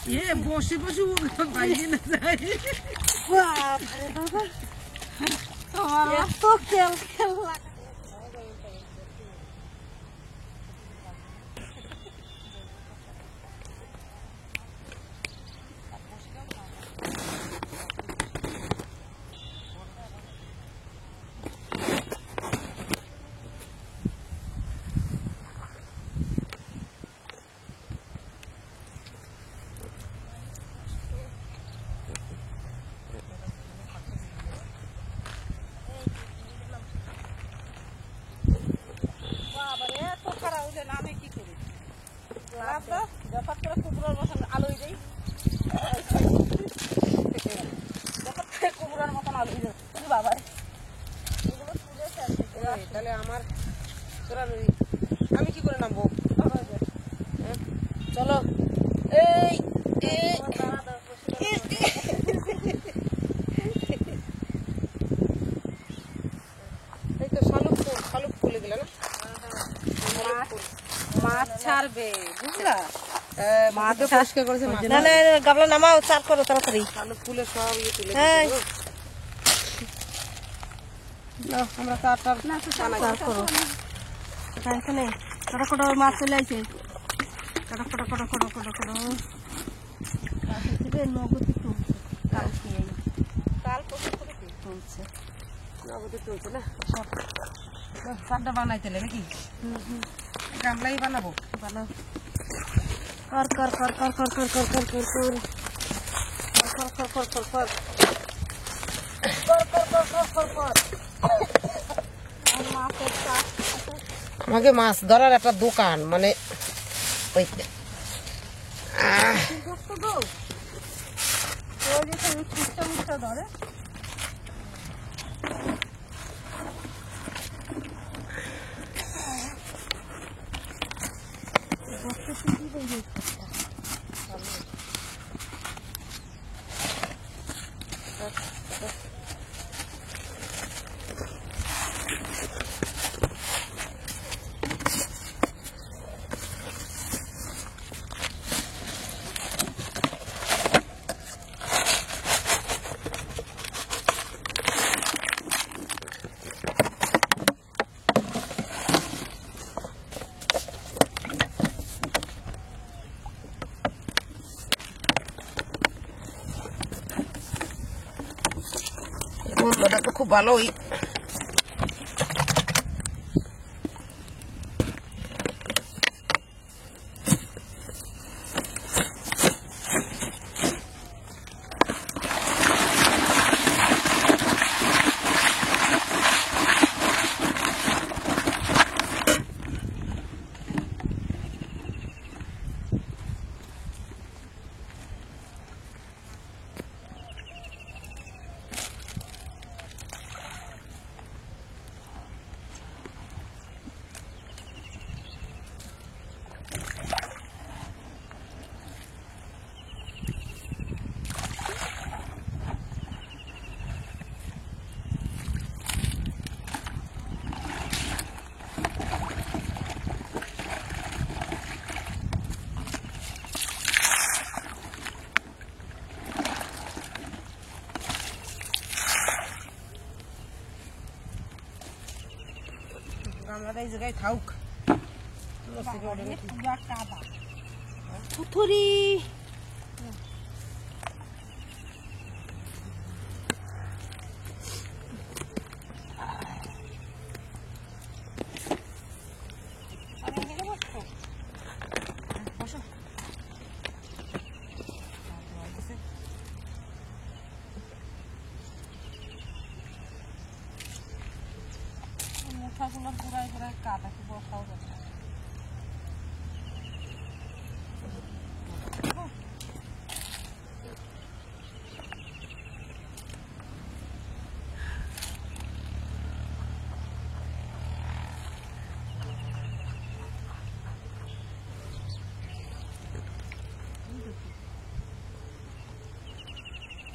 ये বসে বসে বাইরে না যায় বাপরে বাবা তোমার এত খেল খেল লাগে তাহলে আমার আমি কি করে নামবো চলো এই এই তো শালুক খুলে দিলে না মাছ ছাড়বে বুঝলা মাকে পরিষ্কার করেছে নাহলে গাবলা নামাও চার করো তাড়াতাড়ি শালুক ফুলে সব ইয়ে তুলে না আমরা চার করো এখানে কটা কটা মাছ চলে আসছে কটা কটা কটা কটা কটা কটা নগদে তুলছে কাল তুলছে নগদে তুলছে না সব সাদা বানাইতে নাকি গামলাই বানাবো বানাও কর কর কর কর কর কর কর কর কর কর কর কর কর কর আমাকে মাছ ধরার একটা দোকান মানে ওই ধরে বললোটা তো খুব ভালোই আমরা এই জায়গায় থাক পুথুরি মুঠাগুলো ঘুরায় ঘুরায় কাদা কি বসাও যাচ্ছে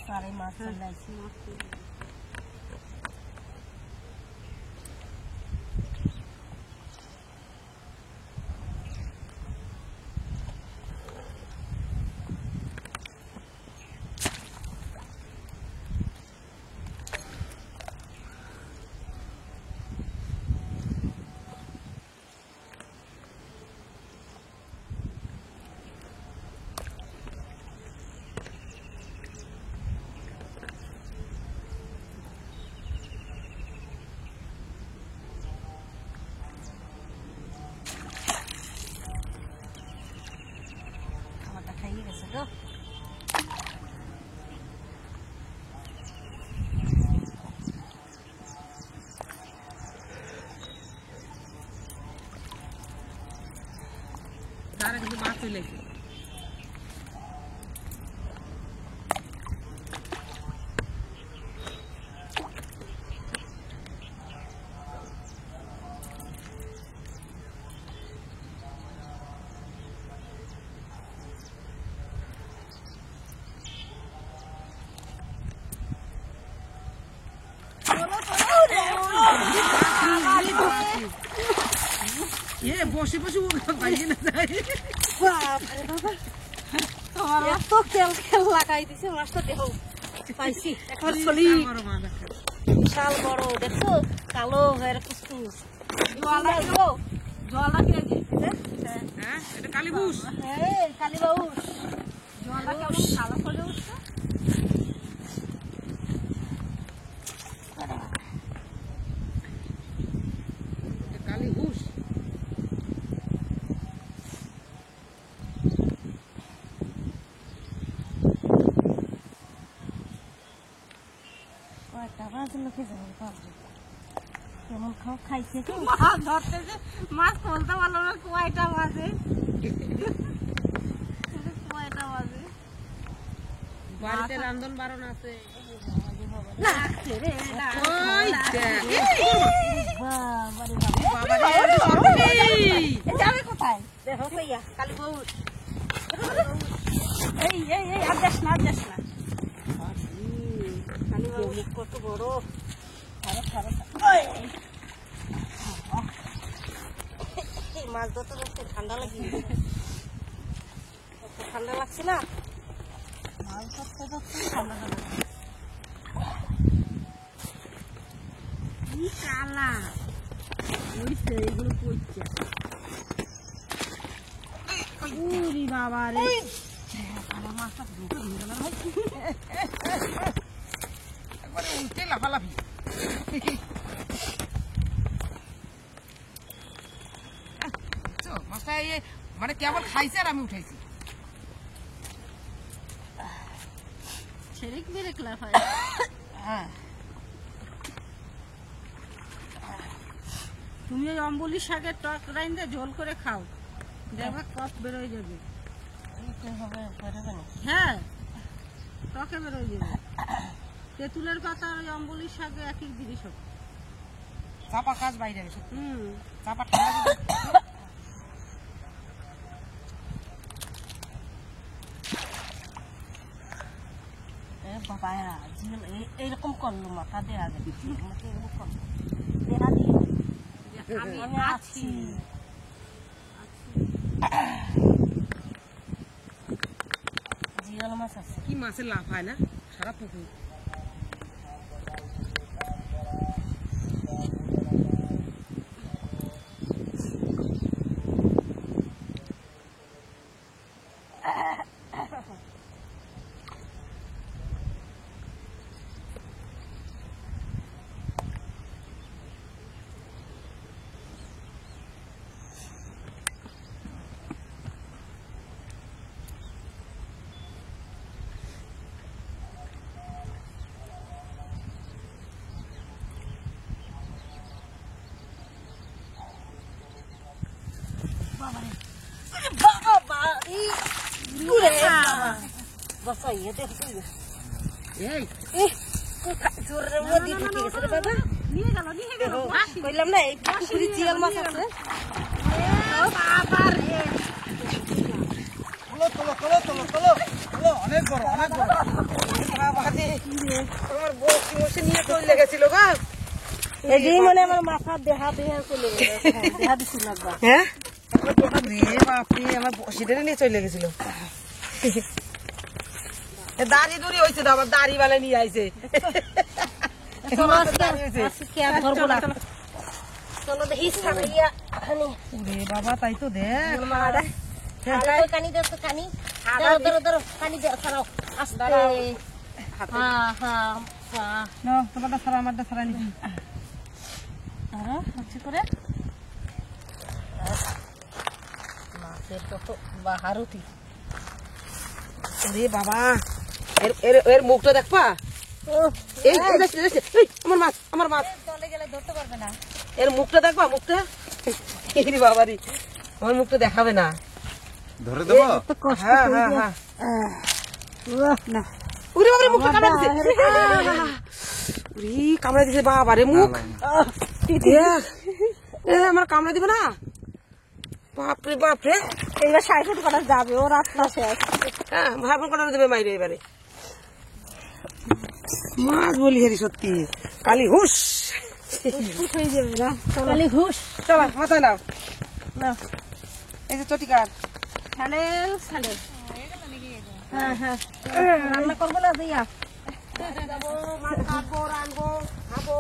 सारे माछ তারা কিন্তু মাছ চলে এসে বসে বসে পাইয়ে না যায় এত তেল খেল লাগাই দিছে মাছটা দেখো পাইছি এখন চলি বিশাল বড় দেখছো কালো হয়ে কুসকুস জোয়ালা গো জোয়ালা কি হ্যাঁ এটা কালীবুস হ্যাঁ কালীবাউস জোয়ালা কেমন কালো করে উঠছে কালীবুস কেমন খাও খাইছে মাছ ধরতে যে মাছ তুলতে পারলো না কয়টা বাজে কয়টা বাজে বাড়িতে রান্ধন বারণ আছে লাগছে রে ওই যাবে কোথায় দেখো কইয়া কালী বউ এই এই এই আর যাস না কালী বউ কত বড় মাছ ধরতে ধরতে ঠান্ডা লাগছে না মাছ ধরতে ধরতে ঠান্ডা লাগছে কি কালা ওইছে এগুলো কইছে ওরে বাবা রে আমার মাছটা ঢুকে গেল না একবারে উল্টে লাফালাফি মাছটা মানে কেবল খাইছে আর আমি উঠাইছি ছেড়েক বেরেক লাফায় হ্যাঁ তুমি ওই অম্বলি শাকের টক রাইন্দে ঝোল করে খাও দেখবা কফ বেরোয় যাবে হ্যাঁ টকে বেরোয় যাবে তেঁতুলের পাতা আর ওই অম্বলি শাকে একই জিনিস হবে চাপা কাজ বাইরে চাপা বাবা এইরকম করলো মাথা দেয়া যাবে দেয়া দিয়ে আমি আছি জিয়াল মাছ আছে কি মাছের লাভ হয় না সারা পুকুর বললাম না এই পুকুরি জিয়াল মাছ আছে অনেক বড় অনেক বড় আমার বউ কি বসে নিয়ে চলে গেছিল গা এই মানে আমার মাথা দেহা দেহা চলে গেছে দেহা দিছিল না হ্যাঁ বাপরে আমার বসিটা নিয়ে চলে গেছিল দাড়ি দড়ি হয়েছে তো আমার দাড়ি বালা নিয়ে আইছে বাবা তাই তো দেখ কানি দে কানি তোমারটা ছাড়া আমারটা ছাড়া নিবি করে মাছের কত বাহারতি ওরে বাবা এর মুখটা দেখবা এই আমার মাছ চলে গেলে ধরতে পারবে না এর মুখটা দেখবা মুখটা বাবারি আমার মুখটা দেখাবে না ধরে দেবো তো কষ্ট হ্যাঁ করে হ্যাঁ দিয়ে- হ্যাঁ না উরি বাবা রে মুখে কামড়া দিছে উরি কামড়া দিছে বাবা রে মুখ এ আমার কামড়া দিবে না বাপরে বাপরে এইবার 60 ফুট করা যাবে ও রাস্তা শেষ হ্যাঁ ভাবন কামড়া দেবে মাইরে এবারে মাছ বলি হেরি সত্যি কালি হুস ফুট হয়ে যাবে না খালি ঘুষ চলো মাথায় নাও না এই যে চটিকার ছালেল ছালেল হ্যাঁ হ্যাঁ রান্না করবো না দিয়া যাবো মাছ কাটবো রানবো খাবো